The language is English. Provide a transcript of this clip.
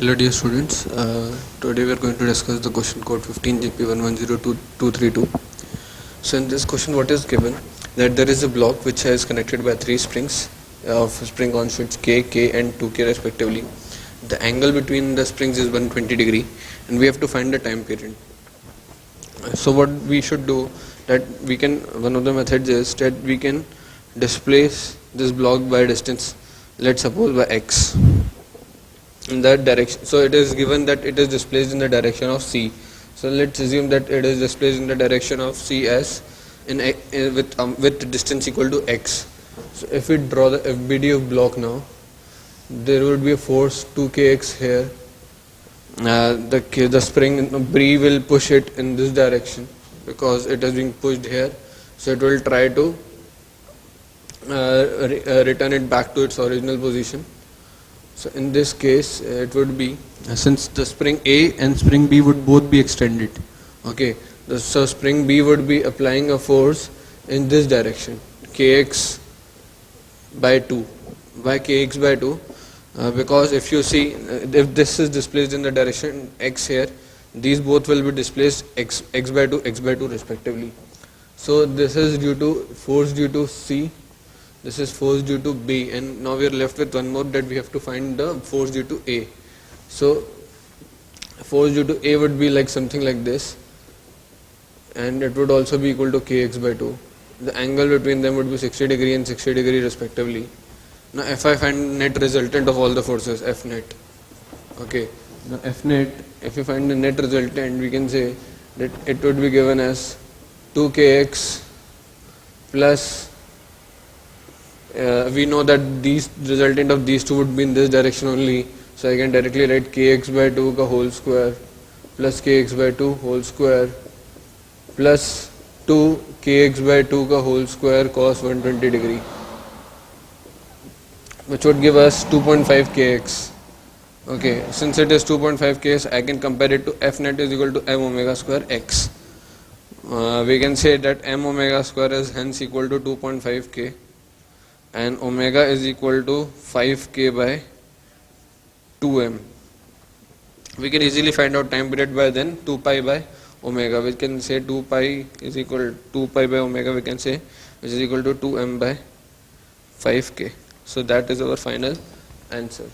Hello dear students, today we are going to discuss the question code 15GP1102232. So in this question what is given, that there is a block which is connected by 3 springs of spring constants K, K and 2K respectively. The angle between the springs is 120 degree and we have to find the time period. So what we should do, that we can, one of the methods is that we can displace this block by distance, let's suppose by x, in that direction. So it is given that it is displaced in the direction of C. So let's assume that it is displaced in the direction of C as with distance equal to x. So if we draw the FBD of block now, there would be a force 2kx here. The spring B will push it in this direction because it is being pushed here. So it will try to return it back to its original position. So in this case it would be, since the spring A and spring B would both be extended, okay, so spring B would be applying a force in this direction, kx by 2. Why kx by 2? Because if you see, if this is displaced in the direction x here, these both will be displaced x by 2, x by 2 respectively. So this is due to force due to C, this is force due to B, and now we are left with one more, that we have to find the force due to A. So force due to A would be like something like this, and it would also be equal to kx by 2. The angle between them would be 60 degree and 60 degree respectively. Now if I find net resultant of all the forces, F net, okay, now F net, if you find the net resultant, we can say that it would be given as 2kx plus, we know that these resultant of these two would be in this direction only, so I can directly write kx by 2 ka whole square plus kx by 2 whole square plus 2 kx by 2 ka whole square cos 120 degree, which would give us 2.5 kx. Okay, since it is 2.5 kx, I can compare it to F net is equal to m omega square x. We can say that m omega square is hence equal to 2.5 k, and omega is equal to 5k by 2m. We can easily find out time period by then 2 pi by omega. We can say 2 pi is equal to 2 pi by omega, we can say, which is equal to 2m by 5k. So that is our final answer.